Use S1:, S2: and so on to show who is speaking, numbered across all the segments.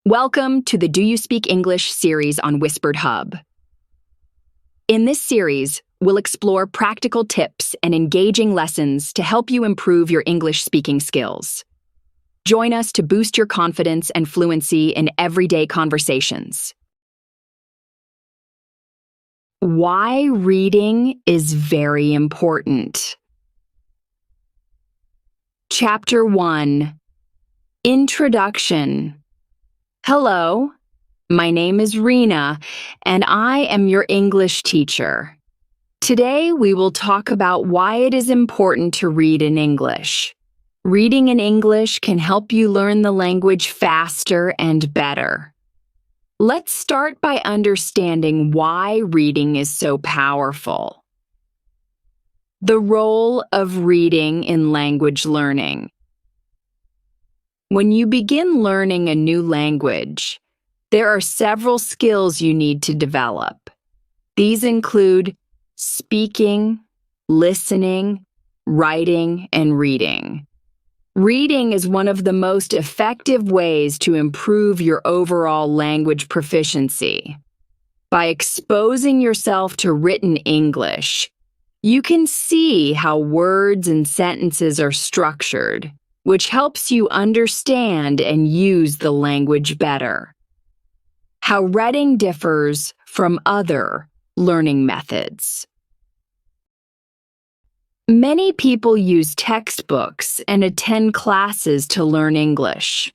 S1: Welcome to the Do You Speak English series on Whispered Hub. In this series, we'll explore practical tips and engaging lessons to help you improve your English speaking skills. Join us to boost your confidence and fluency in everyday conversations. Why reading is very important. Chapter 1. Introduction. Hello, my name is Rena, and I am your English teacher. Today, we will talk about why it is important to read in English. Reading in English can help you learn the language faster and better. Let's start by understanding why reading is so powerful. The role of reading in language learning. When you begin learning a new language, there are several skills you need to develop. These include speaking, listening, writing, and reading. Reading is one of the most effective ways to improve your overall language proficiency. By exposing yourself to written English, you can see how words and sentences are structured, which helps you understand and use the language better. How reading differs from other learning methods. Many people use textbooks and attend classes to learn English.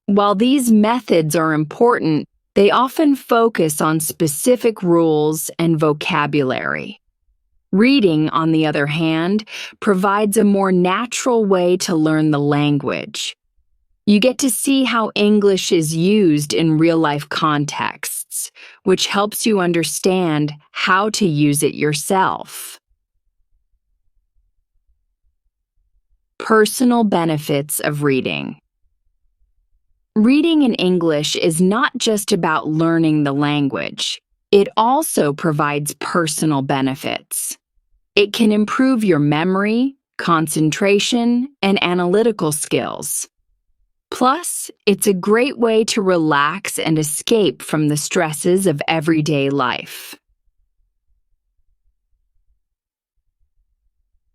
S1: While these methods are important, they often focus on specific rules and vocabulary. Reading, on the other hand, provides a more natural way to learn the language. You get to see how English is used in real-life contexts, which helps you understand how to use it yourself. Personal benefits of reading. Reading in English is not just about learning the language. It also provides personal benefits. It can improve your memory, concentration, and analytical skills. Plus, it's a great way to relax and escape from the stresses of everyday life.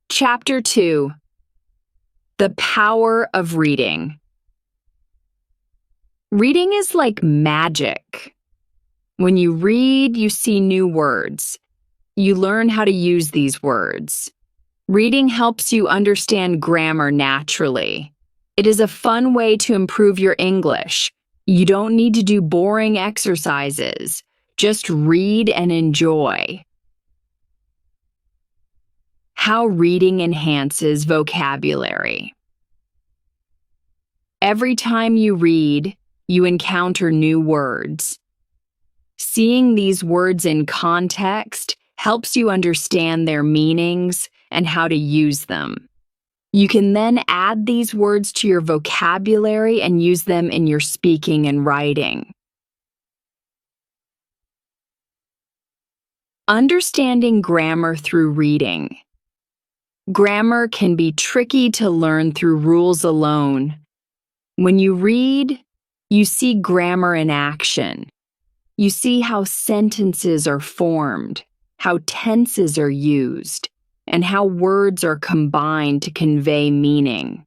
S1: Chapter 2. The power of reading. Reading is like magic. When you read, you see new words. You learn how to use these words. Reading helps you understand grammar naturally. It is a fun way to improve your English. You don't need to do boring exercises. Just read and enjoy. How reading enhances vocabulary. Every time you read, you encounter new words. Seeing these words in context helps you understand their meanings and how to use them. You can then add these words to your vocabulary and use them in your speaking and writing. Understanding grammar through reading. Grammar can be tricky to learn through rules alone. When you read, you see grammar in action. You see how sentences are formed, how tenses are used, and how words are combined to convey meaning.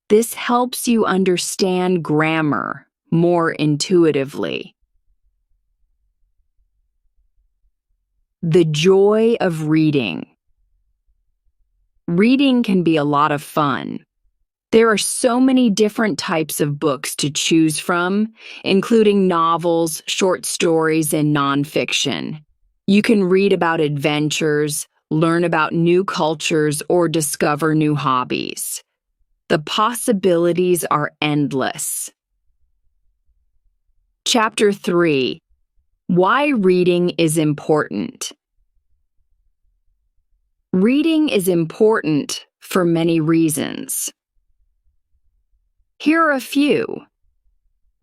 S1: This helps you understand grammar more intuitively. The joy of reading. Reading can be a lot of fun. There are so many different types of books to choose from, including novels, short stories, and nonfiction. You can read about adventures, learn about new cultures, or discover new hobbies. The possibilities are endless. Chapter 3. Why reading is important. Reading is important for many reasons. Here are a few.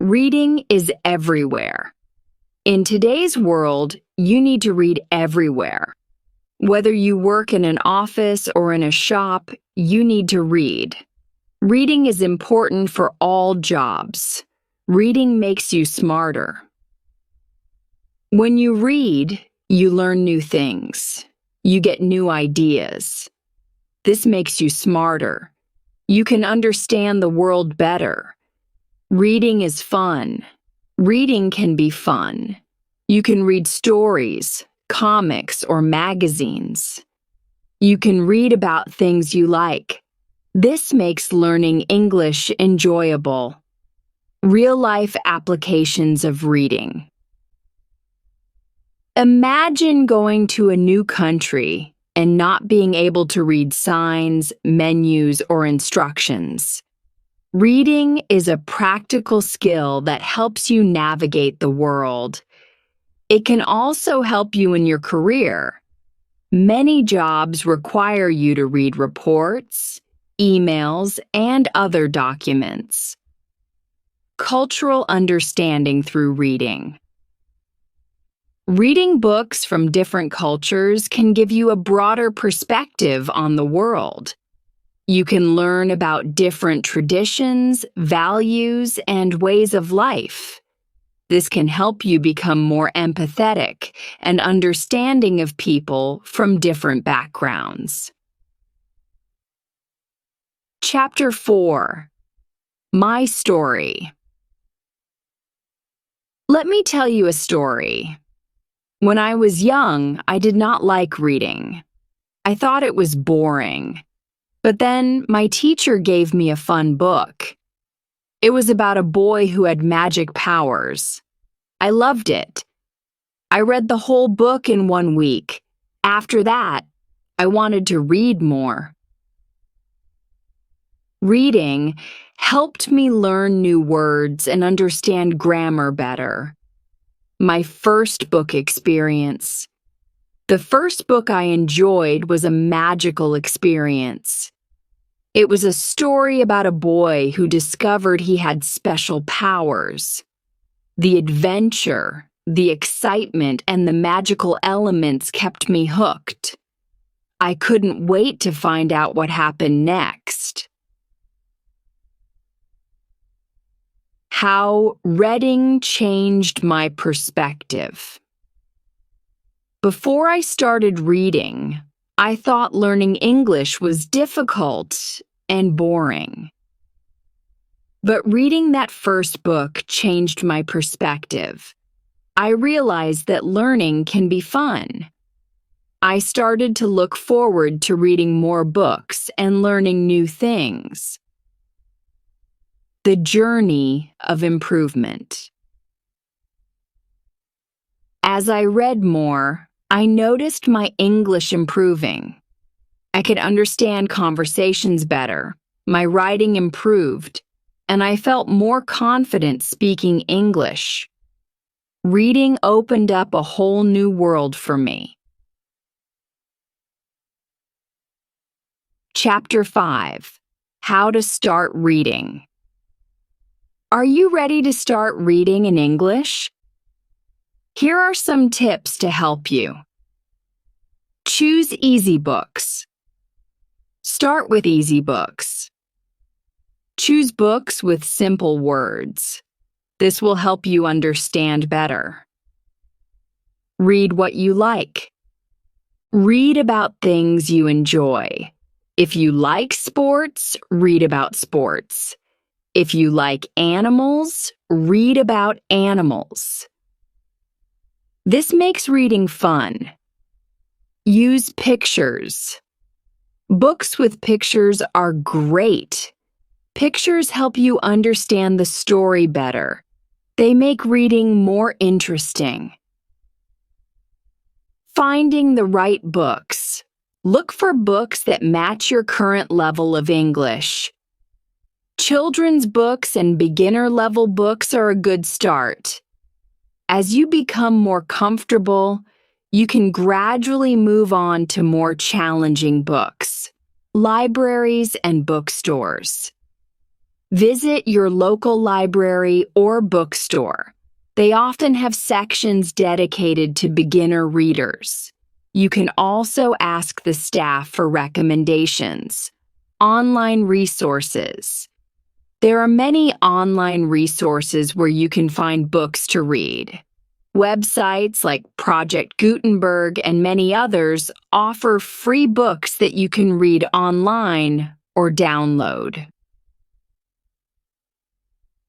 S1: Reading is everywhere. In today's world, you need to read everywhere. Whether you work in an office or in a shop, you need to read. Reading is important for all jobs. Reading makes you smarter. When you read, you learn new things. You get new ideas. This makes you smarter. You can understand the world better. Reading is fun. Reading can be fun. You can read stories, comics, or magazines. You can read about things you like. This makes learning English enjoyable. Real-life applications of reading. Imagine going to a new country and not being able to read signs, menus, or instructions. Reading is a practical skill that helps you navigate the world. It can also help you in your career. Many jobs require you to read reports, emails, and other documents. Cultural understanding through reading. Reading books from different cultures can give you a broader perspective on the world. You can learn about different traditions, values, and ways of life. This can help you become more empathetic and understanding of people from different backgrounds. Chapter 4. My Story. Let me tell you a story. When I was young, I did not like reading. I thought it was boring. But then my teacher gave me a fun book. It was about a boy who had magic powers. I loved it. I read the whole book in 1 week. After that, I wanted to read more. Reading helped me learn new words and understand grammar better. My first book experience. The first book I enjoyed was a magical experience. It was a story about a boy who discovered he had special powers. The adventure, the excitement, and the magical elements kept me hooked. I couldn't wait to find out what happened next. How reading changed my perspective. Before I started reading, I thought learning English was difficult and boring. But reading that first book changed my perspective. I realized that learning can be fun. I started to look forward to reading more books and learning new things. The journey of improvement. As I read more, I noticed my English improving. I could understand conversations better, my writing improved, and I felt more confident speaking English. Reading opened up a whole new world for me. Chapter 5. How to Start Reading. Are you ready to start reading in English? Here are some tips to help you. Choose easy books. Start with easy books. Choose books with simple words. This will help you understand better. Read what you like. Read about things you enjoy. If you like sports, read about sports. If you like animals, read about animals. This makes reading fun. Use pictures. Books with pictures are great. Pictures help you understand the story better. They make reading more interesting. Finding the right books. Look for books that match your current level of English. Children's books and beginner-level books are a good start. As you become more comfortable, you can gradually move on to more challenging books. Libraries and bookstores. Visit your local library or bookstore. They often have sections dedicated to beginner readers. You can also ask the staff for recommendations. Online resources. There are many online resources where you can find books to read. Websites like Project Gutenberg and many others offer free books that you can read online or download.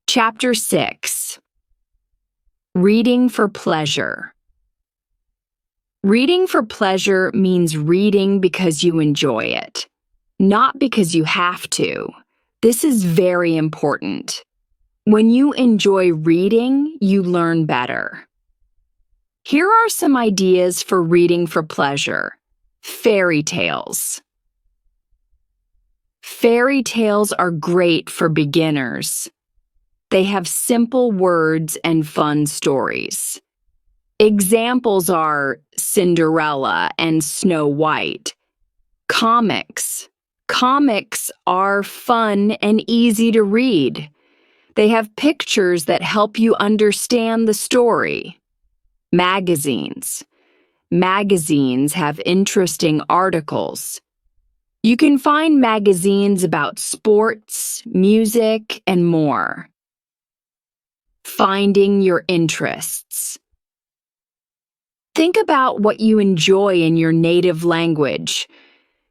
S1: Chapter 6. Reading for pleasure. Reading for pleasure means reading because you enjoy it, not because you have to. This is very important. When you enjoy reading, you learn better. Here are some ideas for reading for pleasure. Fairy tales. Fairy tales are great for beginners. They have simple words and fun stories. Examples are Cinderella and Snow White. Comics. Comics are fun and easy to read. They have pictures that help you understand the story. Magazines. Magazines have interesting articles. You can find magazines about sports, music, and more. Finding your interests. Think about what you enjoy in your native language.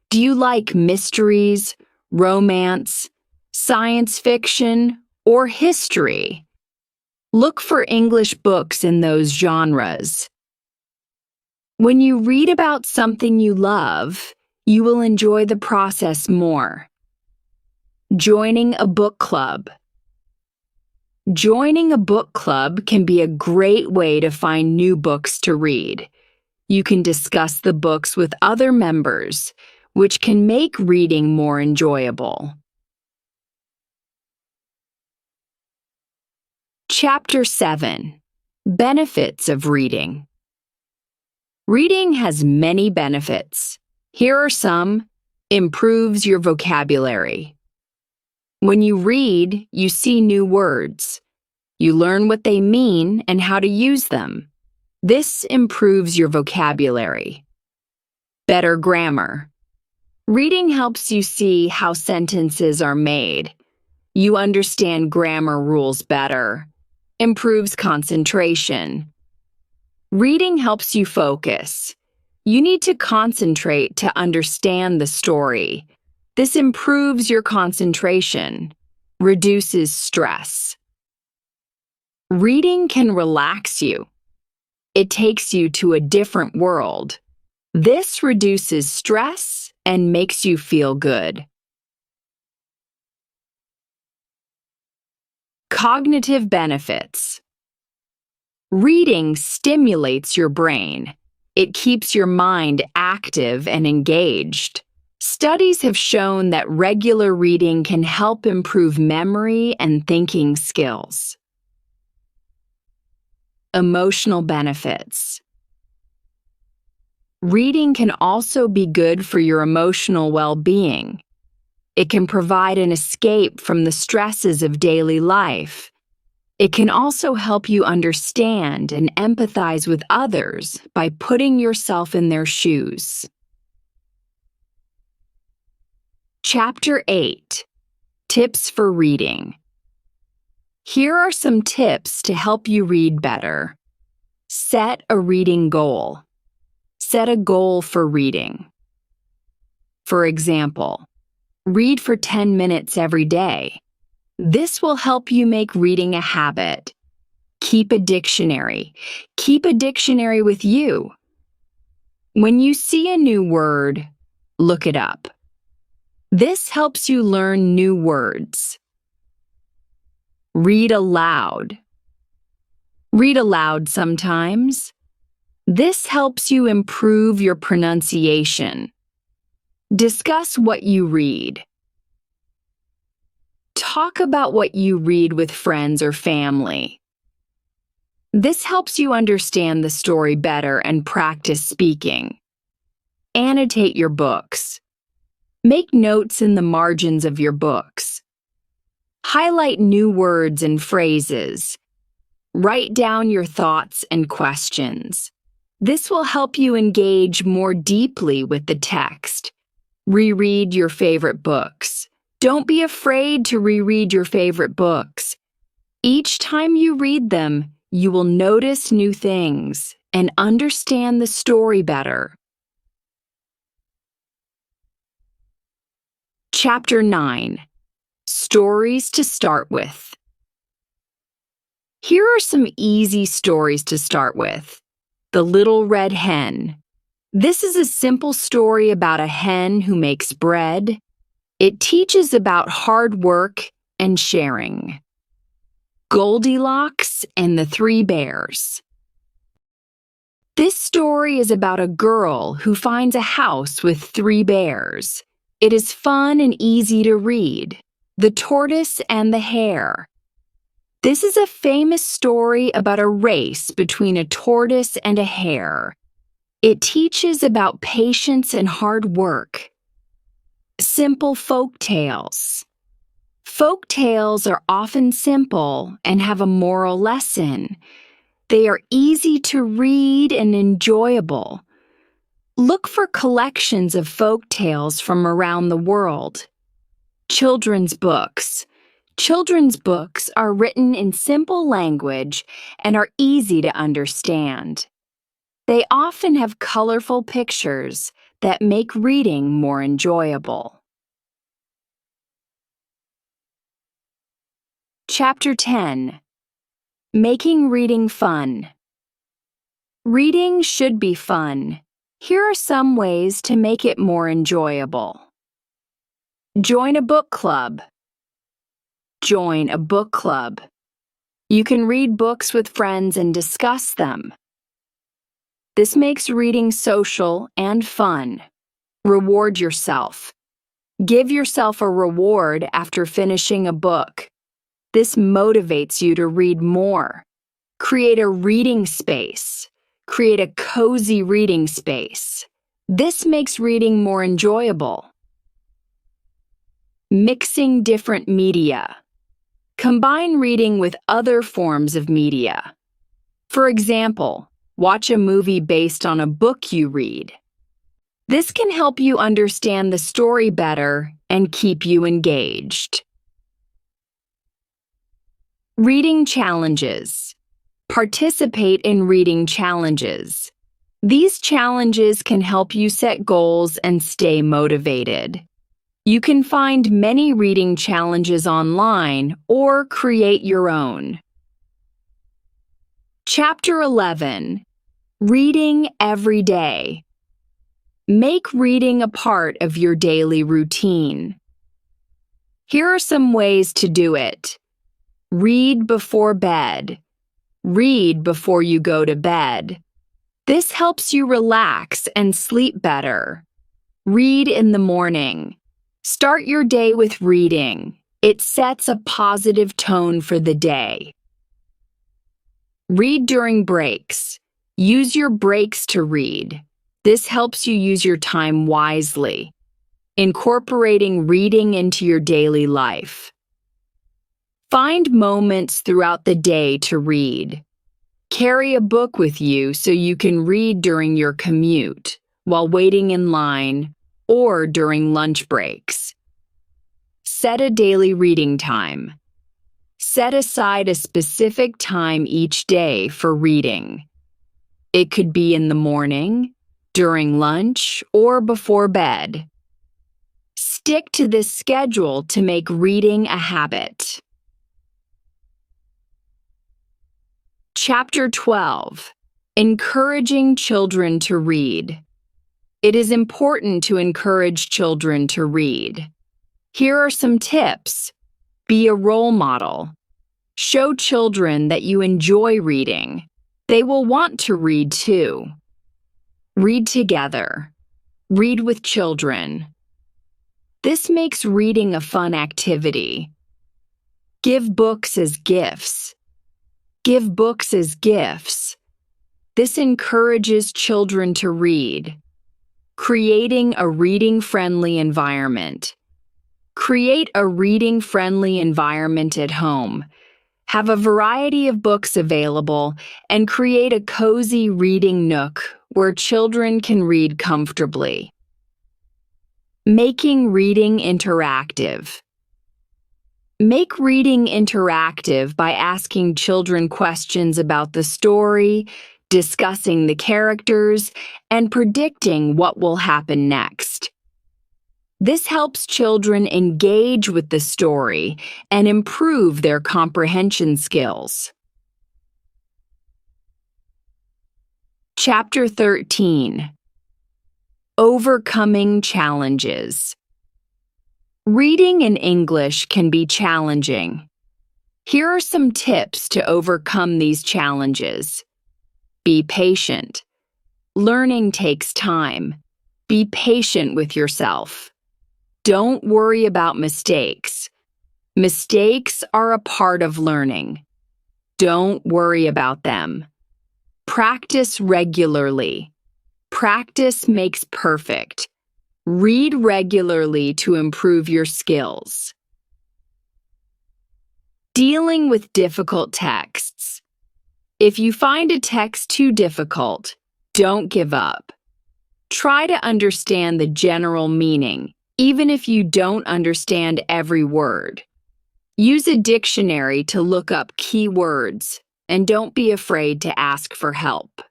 S1: Do you like mysteries, romance, science fiction, or history? Look for English books in those genres. When you read about something you love, you will enjoy the process more. Joining a book club. Joining a book club can be a great way to find new books to read. You can discuss the books with other members, which can make reading more enjoyable. Chapter 7. Benefits of reading. Reading has many benefits. Here are some. Improves your vocabulary. When you read, you see new words. You learn what they mean and how to use them. This improves your vocabulary. Better grammar. Reading helps you see how sentences are made. You understand grammar rules better. Improves concentration. Reading helps you focus. You need to concentrate to understand the story. This improves your concentration, reduces stress. Reading can relax you. It takes you to a different world. This reduces stress and makes you feel good. Cognitive benefits. Reading stimulates your brain. It keeps your mind active and engaged. Studies have shown that regular reading can help improve memory and thinking skills. Emotional benefits. Reading can also be good for your emotional well-being. It can provide an escape from the stresses of daily life. It can also help you understand and empathize with others by putting yourself in their shoes. Chapter 8. Tips for reading. Here are some tips to help you read better. Set a reading goal. Set a goal for reading. For example, read for 10 minutes every day. This will help you make reading a habit. Keep a dictionary. Keep a dictionary with you. When you see a new word, look it up. This helps you learn new words. Read aloud. Read aloud sometimes. This helps you improve your pronunciation. Discuss what you read. Talk about what you read with friends or family. This helps you understand the story better and practice speaking. Annotate your books. Make notes in the margins of your books. Highlight new words and phrases. Write down your thoughts and questions. This will help you engage more deeply with the text. Reread your favorite books. Don't be afraid to reread your favorite books. Each time you read them, you will notice new things and understand the story better. Chapter 9. Stories to start with. Here are some easy stories to start with. The Little Red Hen. This is a simple story about a hen who makes bread. It teaches about hard work and sharing. Goldilocks and the Three Bears. This story is about a girl who finds a house with 3 bears. It is fun and easy to read. The Tortoise and the Hare. This is a famous story about a race between a tortoise and a hare. It teaches about patience and hard work. Simple folk tales. Folk tales are often simple and have a moral lesson. They are easy to read and enjoyable. Look for collections of folk tales from around the world. Children's books. Children's books are written in simple language and are easy to understand. They often have colorful pictures that make reading more enjoyable. Chapter 10. Making reading fun. Reading should be fun. Here are some ways to make it more enjoyable. Join a book club. Join a book club. You can read books with friends and discuss them. This makes reading social and fun. Reward yourself. Give yourself a reward after finishing a book. This motivates you to read more. Create a reading space. Create a cozy reading space. This makes reading more enjoyable. Mixing different media. Combine reading with other forms of media. For example, watch a movie based on a book you read. This can help you understand the story better and keep you engaged. Reading challenges. Participate in reading challenges. These challenges can help you set goals and stay motivated. You can find many reading challenges online or create your own. Chapter 11. Reading every day. Make reading a part of your daily routine. Here are some ways to do it. Read before bed. Read before you go to bed. This helps you relax and sleep better. Read in the morning. Start your day with reading. It sets a positive tone for the day. Read during breaks. Use your breaks to read. This helps you use your time wisely. Incorporating reading into your daily life. Find moments throughout the day to read. Carry a book with you so you can read during your commute, while waiting in line, or during lunch breaks. Set a daily reading time. Set aside a specific time each day for reading. It could be in the morning, during lunch, or before bed. Stick to this schedule to make reading a habit. Chapter 12. Encouraging children to read. It is important to encourage children to read. Here are some tips. Be a role model. Show children that you enjoy reading. They will want to read too. Read together. Read with children. This makes reading a fun activity. Give books as gifts. Give books as gifts. This encourages children to read. Creating a reading-friendly environment. Create a reading-friendly environment at home. Have a variety of books available and create a cozy reading nook where children can read comfortably. Making reading interactive. Make reading interactive by asking children questions about the story, discussing the characters, and predicting what will happen next. This helps children engage with the story and improve their comprehension skills. Chapter 13. Overcoming Challenges. Reading in English can be challenging. Here are some tips to overcome these challenges. Be patient. Learning takes time. Be patient with yourself. Don't worry about mistakes. Mistakes are a part of learning. Don't worry about them. Practice regularly. Practice makes perfect. Read regularly to improve your skills. Dealing with difficult texts. If you find a text too difficult, don't give up. Try to understand the general meaning, even if you don't understand every word. Use a dictionary to look up key words, and don't be afraid to ask for help.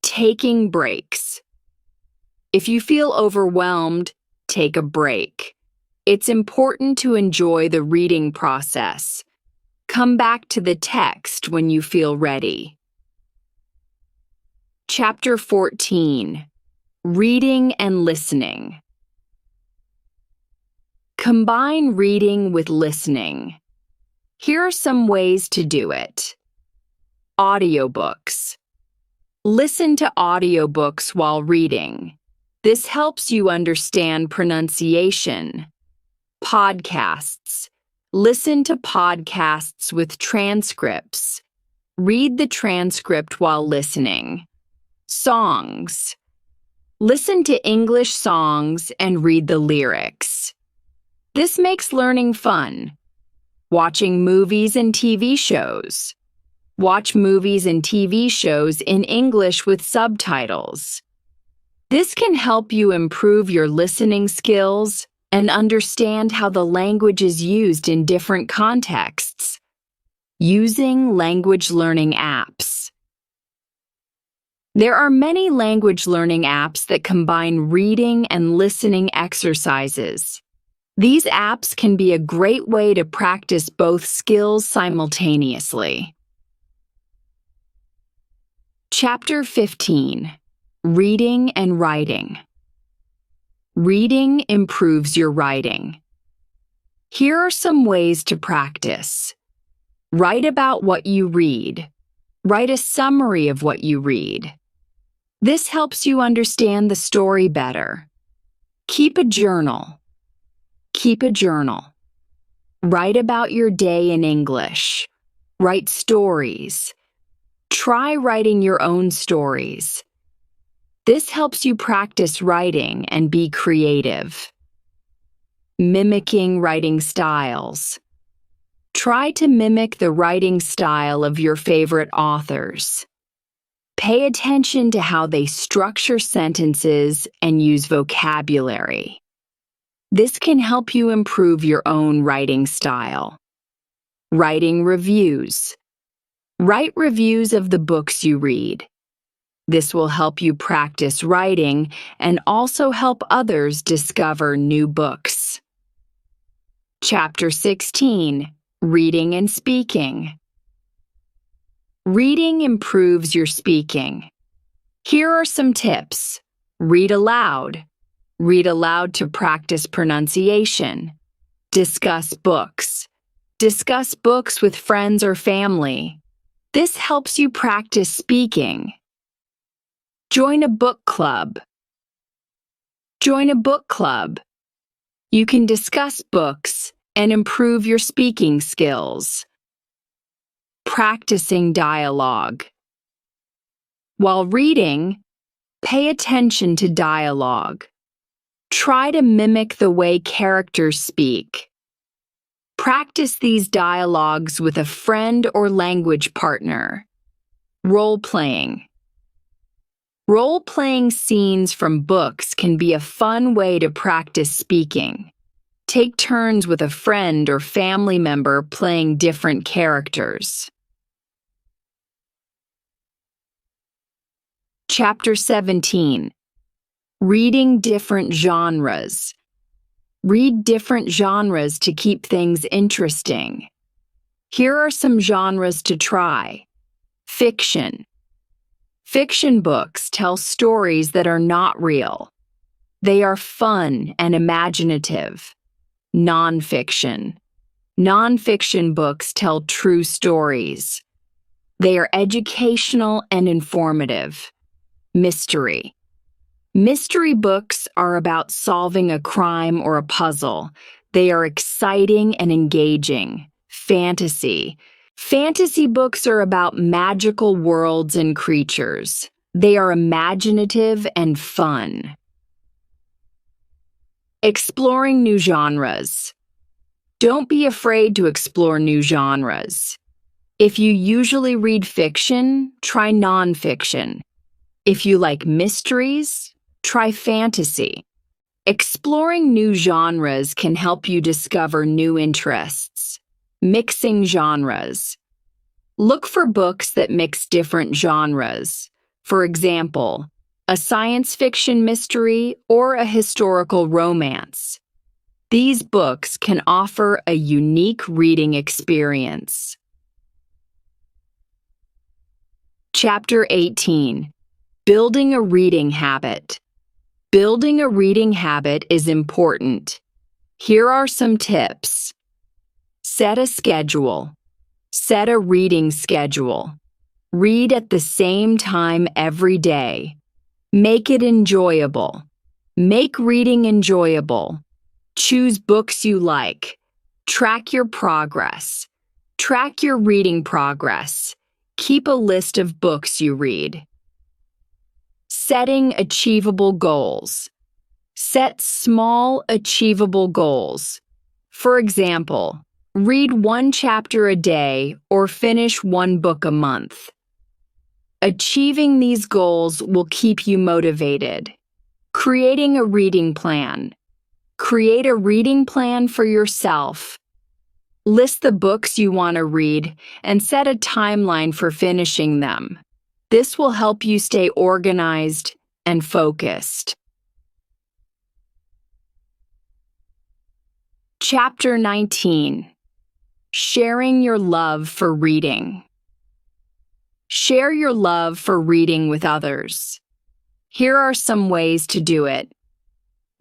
S1: Taking breaks. If you feel overwhelmed, take a break. It's important to enjoy the reading process. Come back to the text when you feel ready. Chapter 14. Reading and Listening. Combine reading with listening. Here are some ways to do it. Audiobooks. Listen to audiobooks while reading. This helps you understand pronunciation. Podcasts. Listen to podcasts with transcripts. Read the transcript while listening. Songs. Listen to English songs and read the lyrics. This makes learning fun. Watching movies and TV shows. Watch movies and TV shows in English with subtitles. This can help you improve your listening skills and understand how the language is used in different contexts. Using language learning apps. There are many language learning apps that combine reading and listening exercises. These apps can be a great way to practice both skills simultaneously. Chapter 15. Reading and Writing. Reading improves your writing. Here are some ways to practice. Write about what you read. Write a summary of what you read. This helps you understand the story better. Keep a journal. Keep a journal. Write about your day in English. Write stories. Try writing your own stories. This helps you practice writing and be creative. Mimicking writing styles. Try to mimic the writing style of your favorite authors. Pay attention to how they structure sentences and use vocabulary. This can help you improve your own writing style. Writing reviews. Write reviews of the books you read. This will help you practice writing and also help others discover new books. Chapter 16. Reading and Speaking. Reading improves your speaking. Here are some tips. Read aloud. Read aloud to practice pronunciation. Discuss books. Discuss books with friends or family. This helps you practice speaking. Join a book club. Join a book club. You can discuss books and improve your speaking skills. Practicing dialogue. While reading, pay attention to dialogue. Try to mimic the way characters speak. Practice these dialogues with a friend or language partner. Role-playing. Role-playing scenes from books can be a fun way to practice speaking. Take turns with a friend or family member playing different characters. Chapter 17. Reading different genres. Read different genres to keep things interesting. Here are some genres to try. Fiction. Fiction books tell stories that are not real. They are fun and imaginative. Nonfiction. Nonfiction books tell true stories. They are educational and informative. Mystery. Mystery books are about solving a crime or a puzzle. They are exciting and engaging. Fantasy. Fantasy books are about magical worlds and creatures. They are imaginative and fun. Exploring new genres. Don't be afraid to explore new genres. If you usually read fiction, try nonfiction. If you like mysteries, try fantasy. Exploring new genres can help you discover new interests. Mixing genres. Look for books that mix different genres. For example, a science fiction mystery or a historical romance. These books can offer a unique reading experience. Chapter 18. Building a reading habit. Building a reading habit is important. Here are some tips. Set a schedule. Set a reading schedule. Read at the same time every day. Make it enjoyable. Make reading enjoyable. Choose books you like. Track your progress. Track your reading progress. Keep a list of books you read. Setting achievable goals. Set small, achievable goals. For example, read 1 chapter a day or finish 1 book a month. Achieving these goals will keep you motivated. Creating a reading plan. Create a reading plan for yourself. List the books you want to read and set a timeline for finishing them. This will help you stay organized and focused. Chapter 19. Sharing your love for reading. Share your love for reading with others. Here are some ways to do it.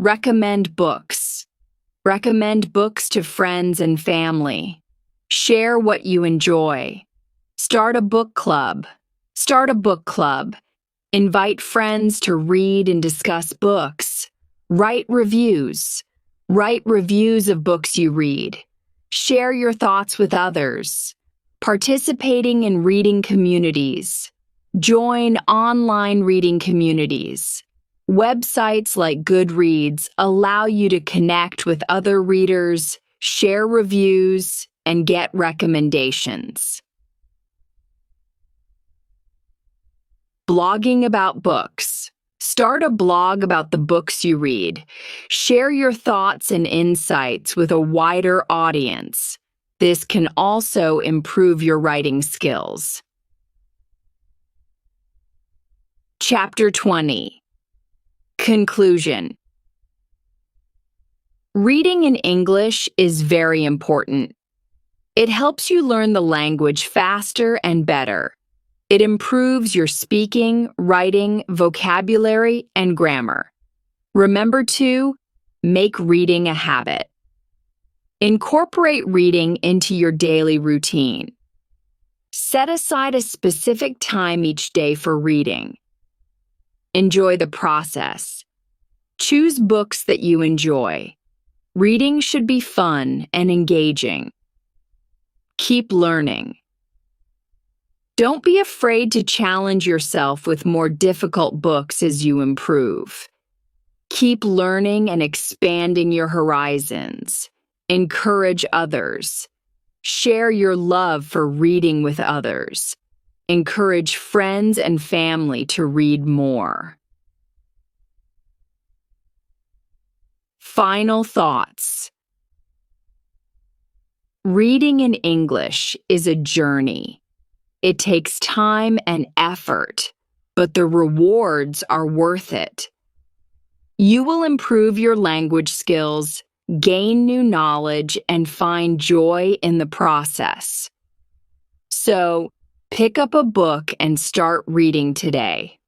S1: Recommend books. Recommend books to friends and family. Share what you enjoy. Start a book club. Start a book club. Invite friends to read and discuss books. Write reviews. Write reviews of books you read. Share your thoughts with others. Participating in reading communities. Join online reading communities. Websites like Goodreads allow you to connect with other readers, share reviews, and get recommendations. Blogging about books. Start a blog about the books you read. Share your thoughts and insights with a wider audience. This can also improve your writing skills. Chapter 20. Conclusion. Reading in English is very important. It helps you learn the language faster and better. It improves your speaking, writing, vocabulary, and grammar. Remember to make reading a habit. Incorporate reading into your daily routine. Set aside a specific time each day for reading. Enjoy the process. Choose books that you enjoy. Reading should be fun and engaging. Keep learning. Don't be afraid to challenge yourself with more difficult books as you improve. Keep learning and expanding your horizons. Encourage others. Share your love for reading with others. Encourage friends and family to read more. Final thoughts. Reading in English is a journey. It takes time and effort, but the rewards are worth it. You will improve your language skills, gain new knowledge, and find joy in the process. So, pick up a book and start reading today.